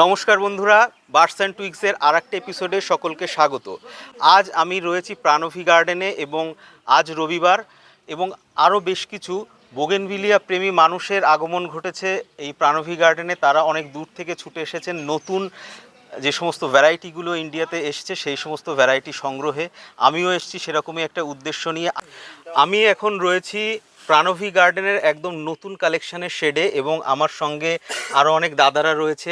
নমস্কার বন্ধুরা, birds and টুইক্সের আর একটা এপিসোডে সকলকে স্বাগত। আজ আমি রয়েছি প্রাণভী গার্ডেনে এবং আজ রবিবার এবং আরও বেশ কিছু বোগেনভিলিয়া প্রেমী মানুষের আগমন ঘটেছে এই প্রাণভী গার্ডেনে। তারা অনেক দূর থেকে ছুটে এসেছেন নতুন যে সমস্ত ভ্যারাইটিগুলো ইন্ডিয়াতে এসছে সেই সমস্ত ভ্যারাইটি সংগ্রহে। আমিও এসেছি সেরকমই একটা উদ্দেশ্য নিয়ে। আমি এখন রয়েছি প্রাণভী গার্ডেনের একদম নতুন কালেকশনের শেডে এবং আমার সঙ্গে আরও অনেক দাদারা রয়েছে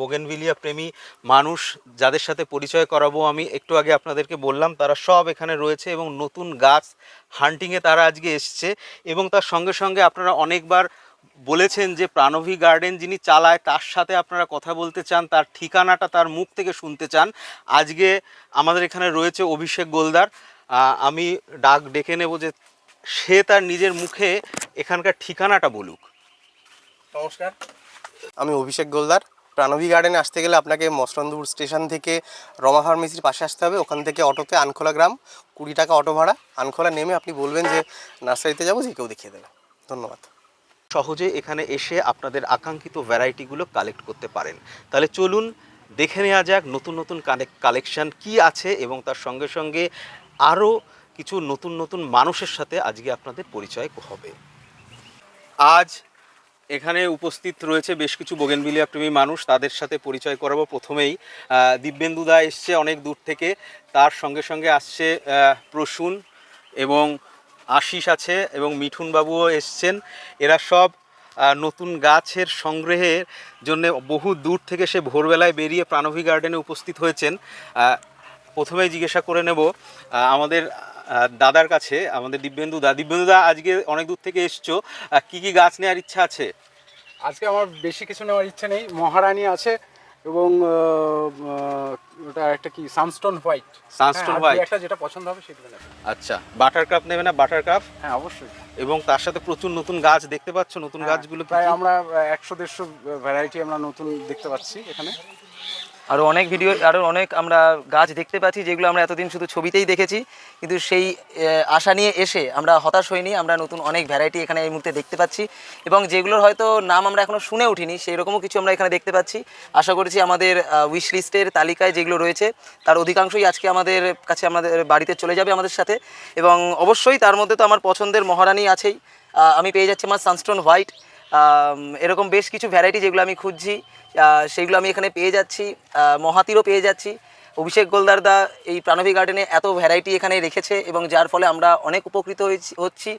বোগেনভিলিয়া প্রেমী মানুষ, যাদের সাথে পরিচয় করাবো। আমি একটু আগে আপনাদেরকে বললাম তারা সব এখানে রয়েছে এবং নতুন গাছ হান্টিংয়ে তারা আজকে এসছে। এবং তার সঙ্গে সঙ্গে আপনারা অনেকবার বলেছেন যে প্রাণভী গার্ডেন যিনি চালায় তার সাথে আপনারা কথা বলতে চান, তার ঠিকানাটা তার মুখ থেকে শুনতে চান। আজকে আমাদের এখানে রয়েছে অভিষেক গোলদার। আমি ডেকে নেব যে সে তার নিজের মুখে এখানকার ঠিকানাটা বলুক। নমস্কার, আমি অভিষেক গোলদার। প্রাণভী গার্ডেনে আসতে গেলে আপনাকে মসলন্দপুর স্টেশন থেকে রমা ফার্মেসির পাশে আসতে হবে। ওখান থেকে অটোতে আনখোলা গ্রাম, 20 টাকা অটো ভাড়া। আনখোলা নেমে আপনি বলবেন যে নার্সারিতে যাবো, যে কেউ দেখিয়ে দেবে। ধন্যবাদ। সহজে এখানে এসে আপনাদের আকাঙ্ক্ষিত ভ্যারাইটিগুলো কালেক্ট করতে পারেন। তাহলে চলুন দেখে নেওয়া যাক নতুন নতুন কালেকশান কি আছে এবং তার সঙ্গে সঙ্গে আরও কিছু নতুন নতুন মানুষের সাথে আজকে আপনাদের পরিচয় হবে। আজ এখানে উপস্থিত রয়েছে বেশ কিছু বোগেনভিলিয়া প্রেমী মানুষ, তাদের সাথে পরিচয় করাবো। প্রথমেই দিব্যেন্দুদা এসছে অনেক দূর থেকে, তার সঙ্গে সঙ্গে আসছে প্রসূন এবং আশিস আছে এবং মিঠুনবাবুও এসছেন। এরা সব নতুন গাছের সংগ্রহের জন্য বহু দূর থেকে সে ভোরবেলায় বেরিয়ে প্রাণভী গার্ডেনে উপস্থিত হয়েছেন। প্রথমেই জিজ্ঞাসা করে নেব আমাদের দাদার কাছে, আমাদের দিব্যেন্দুদা আজকে অনেক দূর থেকে এসছো, কি কি গাছ নেওয়ার ইচ্ছা আছে? আজকে আমার বেশি কিছু নেওয়ার ইচ্ছে নেই। মহারানী আছে এবং ওটা একটা কি সানস্টোন হোয়াইট। একটা যেটা পছন্দ হবে সেগুলো নেব। আচ্ছা, বাটার কাপ নেবে না? বাটার কাপ, হ্যাঁ অবশ্যই। এবং তার সাথে প্রচুর নতুন গাছ দেখতে পাচ্ছ। নতুন গাছগুলো প্রায় আমরা 100-150 ভ্যারাইটি আমরা নতুন দেখতে পাচ্ছি এখানে। আরও অনেক আমরা গাছ দেখতে পাচ্ছি যেগুলো আমরা এতদিন শুধু ছবিতেই দেখেছি, কিন্তু সেই আশা নিয়ে এসে আমরা হতাশ হইনি। আমরা নতুন অনেক ভ্যারাইটি এখানে এই মুহূর্তে দেখতে পাচ্ছি এবং যেগুলোর হয়তো নাম আমরা এখনও শুনে উঠিনি সেই রকমও কিছু আমরা এখানে দেখতে পাচ্ছি। আশা করছি আমাদের উইশ লিস্টের তালিকায় যেগুলো রয়েছে তার অধিকাংশই আজকে আমাদের কাছে, আমাদের বাড়িতে চলে যাবে আমাদের সাথে। এবং অবশ্যই তার মধ্যে তো আমার পছন্দের মহারানী আছেই। আমি পেয়ে যাচ্ছি আমার সানস্টোন হোয়াইট। এরকম বেশ কিছু ভ্যারাইটি যেগুলো আমি খুঁজছি সেইগুলো আমি এখানে পেয়ে যাচ্ছি। মহাতিরও পেয়ে যাচ্ছি। অভিষেক গোলদারদা এই প্রাণভী গার্ডেনে এত ভ্যারাইটি এখানে রেখেছে এবং যার ফলে আমরা অনেক উপকৃত হচ্ছি।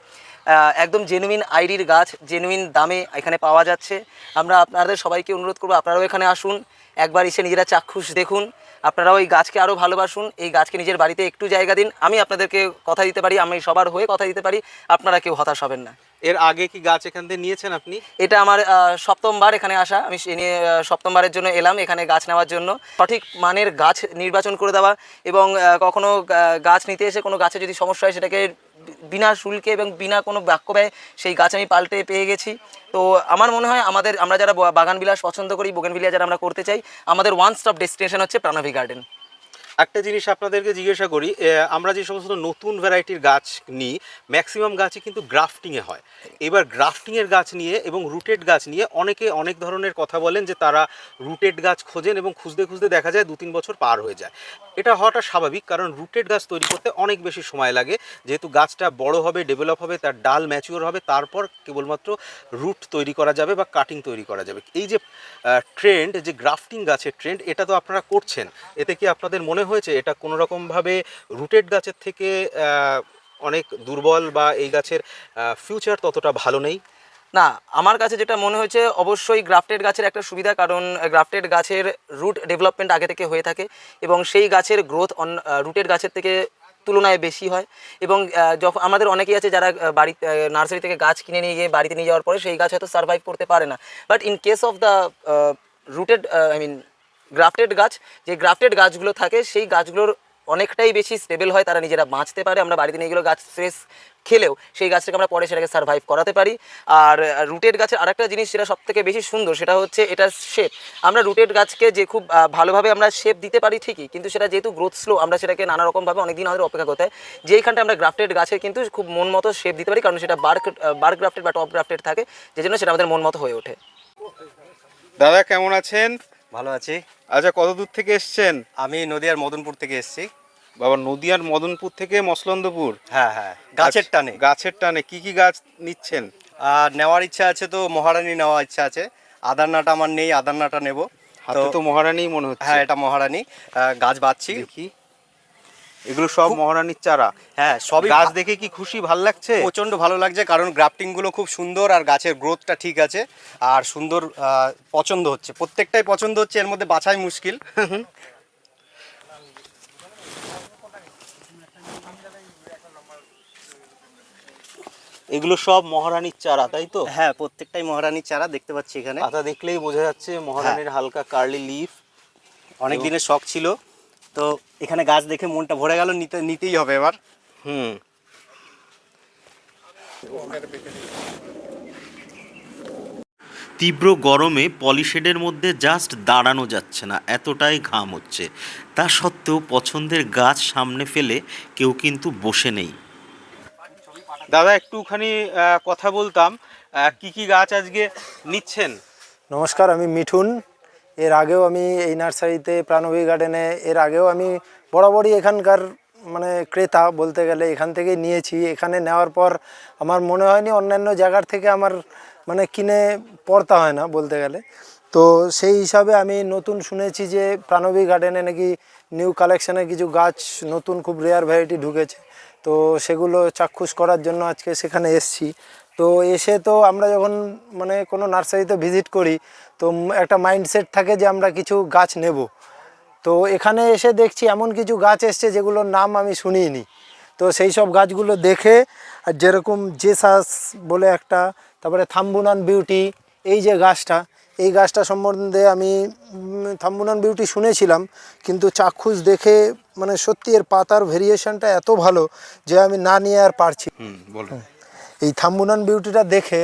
একদম জেনুইন আইডির গাছ জেনুইন দামে এখানে পাওয়া যাচ্ছে। আমরা আপনাদের সবাইকে অনুরোধ করবো আপনারাও এখানে আসুন, একবার এসে নিজেরা চাক্ষুষ দেখুন। আপনারাও এই গাছকে আরও ভালোবাসুন, এই গাছকে নিজের বাড়িতে একটু জায়গা দিন। আমি আপনাদেরকে কথা দিতে পারি, আমি সবার হয়ে কথা দিতে পারি, আপনারা কেউ হতাশ হবেন না। এর আগে কি গাছ এখান থেকে নিয়েছেন আপনি? এটা আমার সপ্তমবার এখানে আসা। আমি নিয়ে সপ্তমবারের জন্য এলাম এখানে গাছ নেওয়ার জন্য। সঠিক মানের গাছ নির্বাচন করে দেওয়া এবং কখনো গাছ নিতে এসে কোনো গাছে যদি সমস্যা হয় সেটাকে বিনা শুল্কে এবং বিনা কোনো বাক্য ব্যয় সেই গাছ আমি পাল্টে পেয়ে গেছি। তো আমার মনে হয় আমরা যারা বাগান বিলাস পছন্দ করি, বোগেনভিলিয়া যারা আমরা করতে চাই, আমাদের ওয়ান স্টপ ডেস্টিনেশন হচ্ছে প্রাণভী গার্ডেন। একটা জিনিস আপনাদেরকে জিজ্ঞাসা করি, আমরা যে সমস্ত নতুন ভ্যারাইটির গাছ নিই ম্যাক্সিমাম গাছই কিন্তু গ্রাফটিংয়ে হয়। এবার গ্রাফটিংয়ের গাছ নিয়ে এবং রুটেড গাছ নিয়ে অনেকে অনেক ধরনের কথা বলেন যে তারা রুটেড গাছ খোঁজেন এবং খুঁজতে খুঁজতে দেখা যায় 2-3 বছর পার হয়ে যায়। এটা হওয়াটা স্বাভাবিক, কারণ রুটেড গাছ তৈরি করতে অনেক বেশি সময় লাগে। যেহেতু গাছটা বড় হবে, ডেভেলপ হবে, তার ডাল ম্যাচিওর হবে, তারপর কেবলমাত্র রুট তৈরি করা যাবে বা কাটিং তৈরি করা যাবে। এই যে ট্রেন্ড, যে গ্রাফটিং গাছের ট্রেন্ড, এটা তো আপনারা করছেন, এতে কি আপনাদের মনে হয়েছে এটা কোনো রকমভাবে রুটেড গাছের থেকে অনেক দুর্বল বা এই গাছের ফিউচার ততটা ভালো নেই? না, আমার কাছে যেটা মনে হয়েছে অবশ্যই গ্রাফটেড গাছের একটা সুবিধা, কারণ গ্রাফটেড গাছের রুট ডেভেলপমেন্ট আগে থেকে হয়ে থাকে এবং সেই গাছের গ্রোথ রুটেড গাছের থেকে তুলনায় বেশি হয়। এবং যখন আমাদের অনেকেই আছে যারা বাড়িতে নার্সারি থেকে গাছ কিনে নিয়ে গিয়ে বাড়িতে নিয়ে যাওয়ার পরে সেই গাছ হয়তো সার্ভাইভ করতে পারে না। But in case of the rooted grafted গাছ, যে গ্রাফটেড গাছগুলো থাকে সেই গাছগুলোর অনেকটাই বেশি স্টেবল হয়, তারা নিজেরা বাঁচতে পারে। আমরা বাড়িতে নিয়ে গেলেও গাছ ফ্রেশ খেলেও সেই গাছটাকে আমরা পরে সেটাকে সার্ভাইভ করাতে পারি। আর রুটেড গাছের আরেকটা জিনিস যেটা সবথেকে বেশি সুন্দর সেটা হচ্ছে এটার শেপ। আমরা রুটেড গাছকে যে খুব ভালোভাবে আমরা শেপ দিতে পারি ঠিকই, কিন্তু সেটা যেহেতু গ্রোথ স্লো আমরা সেটাকে নানা রকমভাবে অনেকদিন আমাদের অপেক্ষা করতে হয়। যেইখানটা আমরা গ্রাফটেড গাছে কিন্তু খুব মন মতো শেপ দিতে পারি, কারণ সেটা বার গ্রাফটেড বা টপ গ্রাফটেড থাকে, যে জন্য সেটা আমাদের মন মতো হয়ে ওঠে। দাদা কেমন আছেন? ভালো আছি। আচ্ছা, কত দূর থেকে এসছেন? আমি নদিয়ার মদনপুর থেকে এসেছি। বাবা, নদিয়ার মদনপুর থেকে মসলন্দপুর? হ্যাঁ হ্যাঁ, গাছের আচ্ছা, টানে। গাছের টানে কি কি গাছ নিচ্ছেন? আর নেওয়ার ইচ্ছা আছে, তো মহারানী নেওয়ার ইচ্ছা আছে। আদারনাটা আমার নেই, আদারনাটা নেব। হাতে তো মহারানী মনে হচ্ছে। হ্যাঁ, এটা মহারানী। গাছ বাঁধছি। দেখি, এগুলো সব মহারানীর চারা? হ্যাঁ, সবই গাছ দেখে কি খুশি, ভাল লাগছে? প্রচণ্ড ভালো লাগছে, কারণ গ্রাফটিংগুলো খুব সুন্দর আর গাছের গ্রোথটা ঠিক আছে আর সুন্দর। পছন্দ হচ্ছে, প্রত্যেকটাই পছন্দ হচ্ছে, এর মধ্যে বাছাই মুশকিল। এগুলো সব মহারানীর চারা, তাই তো? হ্যাঁ, প্রত্যেকটাই মহারানীর চারা দেখতে পাচ্ছি এখানে। পাতা দেখলেই বোঝা যাচ্ছে মহারানীর হালকা কার্লি লিফ। অনেক দিনের শখ ছিল, তো এখানে গাছ দেখে মনটা ভরে গেল, নিতেই হবে এবার। হুম। তীব্র গরমে পলিশেডের মধ্যে জাস্ট দাঁড়ানো যাচ্ছে না, এতটাই ঘাম হচ্ছে। তা সত্ত্বেও পছন্দের গাছ সামনে ফেলে কেউ কিন্তু বসে নেই। দাদা, একটুখানি কথা বলতাম, কি কি গাছ আজকে নিচ্ছেন? নমস্কার, আমি মিঠুন। এর আগেও আমি এই নার্সারিতে প্রাণবী গার্ডেনে এর আগেও আমি বরাবরই এখানকার মানে ক্রেতা বলতে গেলে, এখান থেকে নিয়েছি। এখানে নেওয়ার পর আমার মনে হয়নি অন্যান্য জায়গার থেকে আমার মানে কিনে পড়তা হয় না বলতে গেলে। তো সেই হিসাবে আমি নতুন শুনেছি যে প্রাণবী গার্ডেনে নাকি নিউ কালেকশানে কিছু গাছ নতুন খুব রেয়ার ভ্যারাইটি ঢুকেছে। তো সেগুলো চাক্ষুষ করার জন্য আজকে সেখানে এসছি। তো এসে তো আমরা যখন মানে কোনো নার্সারিতে ভিজিট করি, তো একটা মাইন্ডসেট থাকে যে আমরা কিছু গাছ নেব। তো এখানে এসে দেখছি এমন কিছু গাছ এসছে যেগুলোর নাম আমি শুনিনি। তো সেই সব গাছগুলো দেখে, আর যেরকম জেসাস বলে একটা, তারপরে থাম্বুনান বিউটি, এই যে গাছটা, এই গাছটা সম্বন্ধে আমি থাম্বুনান বিউটি শুনেছিলাম, কিন্তু চাক্ষুষ দেখে মানে সত্যি এর পাতার ভেরিয়েশনটা এত ভালো যে আমি না নিয়ে আর পারছি। বলুন। এই থাম্বুনান বিউটিটা দেখে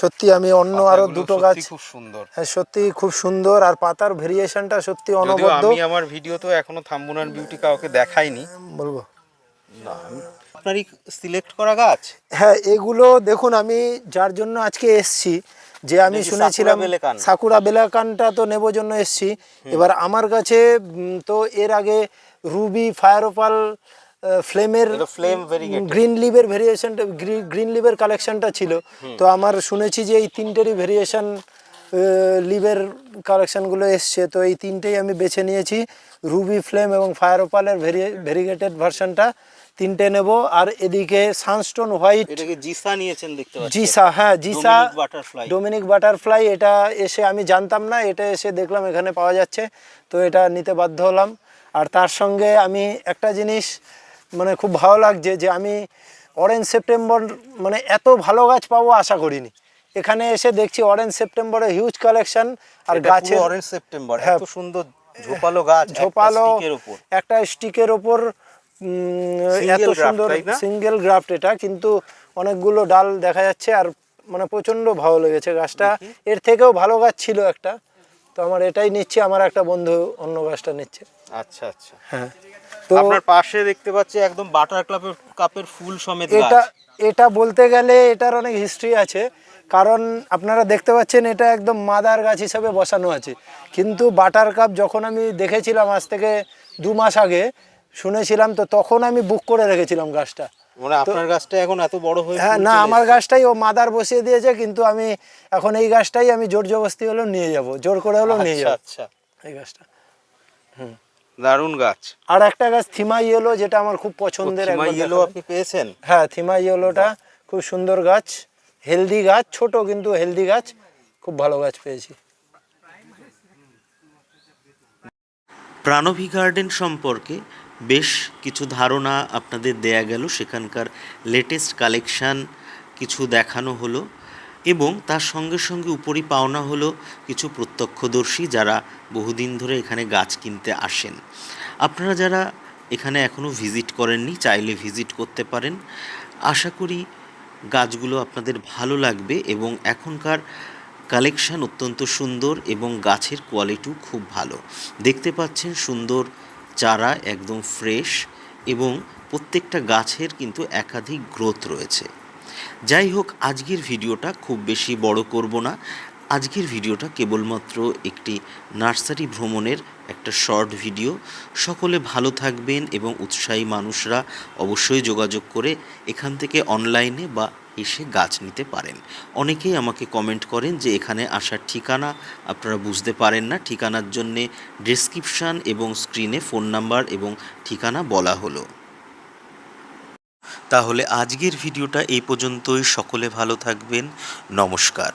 সত্যি আমি অন্য আরো দুটো গাছ, খুব সুন্দর। হ্যাঁ সত্যি খুব সুন্দর, আর পাতার ভেরিয়েশনটা সত্যি যদিও অনবদ্য। আমি আমার ভিডিওতে এখনো থাম্বুনান বিউটি কাউকে দেখাইনি। বলবো না, আপনারই সিলেক্ট করা গাছ? হ্যাঁ, এগুলো দেখুন, আমি যার জন্য আজকে এসছি, যে আমি এটা কি শুনেছিলাম সাকুরা বেলেকান? সাকুরা বেলাকানটা তো নেবো জন্য এসছি। এবার আমার কাছে তো এর আগে রুবি, ফায়ারোপাল, ফ্লেমের ফ্লেম ভেরিগেটেড। গ্রিন লিভের ভেরিয়েশনটা, গ্রিন লিভের কালেকশনটা ছিল। তো আমার শুনেছি যে এই তিনটেরই ভেরিয়েশন লিভের কালেকশনগুলো এসছে। তো এই তিনটেই আমি বেছে নিয়েছি, রুবি, ফ্লেম এবং ফায়ারোপালের ভেরিগেটেড ভার্সনটা তিনটে নেব। আর এদিকে সানস্টোন হোয়াইট, এটাকে জিসা নিয়েছেন দেখতে পাচ্ছি। জিসা, হ্যাঁ Jisa, Dominic butterfly. Dominic butterfly. এটা এসে আমি জানতাম না, এটা এসে দেখলাম এখানে পাওয়া যাচ্ছে, তো এটা নিতে বাধ্য হলাম। আর তার সঙ্গে আমি একটা জিনিস মানে খুব ভালো লাগছে যে আমি অরেঞ্জ সেপ্টেম্বর মানে এত ভালো গাছ পাবো আশা করিনি। এখানে এসে দেখছি অরেঞ্জ সেপ্টেম্বরে হিউজ কালেকশন। আর গাছের অরেঞ্জ সেপ্টেম্বর হ্যাঁ, এত সুন্দর ঝোপালো গাছ, ঝোপালো উপর। একটা স্টিকের ওপর এত Single graft, সুন্দর তাই না? সিঙ্গেল গ্রাফট এটা, কিন্তু অনেকগুলো ডাল দেখা যাচ্ছে। আর মানে প্রচণ্ড ভালো লেগেছে গাছটা। এর থেকেও ভালো গাছ ছিল একটা, তো আমার এটাই নিচ্ছে, আমার একটা বন্ধু অন্য গাছটা নিচ্ছে। আচ্ছা আচ্ছা। হ্যাঁ, তো আপনার পাশে দেখতে পাচ্ছি একদম বাটার কাপের ফুল সমেত এটা গাছ। এটা বলতে গেলে এটার অনেক হিস্ট্রি আছে, কারণ আপনারা দেখতে পাচ্ছেন এটা একদম মাদার গাছ হিসাবে বসানো আছে। কিন্তু বাটার কাপ যখন আমি দেখেছিলাম আজ থেকে 2 মাস আগে শুনেছিলাম, তো তখন আমি বুক করে রেখেছিলাম গাছটা। মানে আপনার গাছটা এখন এত বড় হয়ে হ্যাঁ, ফুল না চলে আমার এসেছে। গাছটাই ও মাদার বসিয়ে দিয়েছে, কিন্তু আমি এখন এই গাছটাই আমি জোর জবরদস্তি হলেও নিয়ে যাব, জোর করে হলেও নিয়ে আচ্ছা যাব আচ্ছা, এই গাছটা। দারুণ গাছ। আর একটা গাছ থিমা ইয়েলো, যেটা আমার খুব পছন্দের। থিমা একবার ইয়েলো দেখাবেন? আপনি পেয়েছেন? হ্যাঁ, থিমা ইয়েলোটা খুব সুন্দর গাছ, হেলদি গাছ, ছোট কিন্তু হেলদি গাছ, খুব ভালো গাছ পেয়েছি। প্রাণবী গার্ডেন সম্পর্কে বেশ কিছু ধারণা আপনাদের দেয়া গেল, সেখানকার লেটেস্ট কালেকশান কিছু দেখানো হলো, এবং তার সঙ্গে সঙ্গে উপরি পাওনা হলো কিছু প্রত্যক্ষদর্শী যারা বহুদিন ধরে এখানে গাছ কিনতে আসেন। আপনারা যারা এখানে এখনও ভিজিট করেননি, চাইলে ভিজিট করতে পারেন। আশা করি গাছগুলো আপনাদের ভালো লাগবে, এবং এখনকার কালেকশান অত্যন্ত সুন্দর এবং গাছের কোয়ালিটিও খুব ভালো। দেখতে পাচ্ছেন সুন্দর চারা, একদম ফ্রেশ, এবং প্রত্যেকটা গাছের কিন্তু একাধিক গ্রোথ রয়েছে। যাই হোক, আজকের ভিডিওটা খুব বেশি বড় করব না। আজকের ভিডিওটা কেবলমাত্র একটি নার্সারি ভ্রমণের একটা শর্ট ভিডিও। সকলে ভালো থাকবেন এবং উৎসাহী মানুষরা অবশ্যই যোগাযোগ করে এখান থেকে অনলাইনে বা এসে গাছ নিতে পারেন। অনেকেই আমাকে কমেন্ট করেন যে এখানে আসার ঠিকানা আপনারা বুঝতে পারেন না, ঠিকানার জন্যে ডেসক্রিপশান এবং স্ক্রিনে ফোন নাম্বার এবং ঠিকানা বলা হলো। তাহলে আজকের ভিডিওটা এই পর্যন্তই। সকলে ভালো থাকবেন। নমস্কার।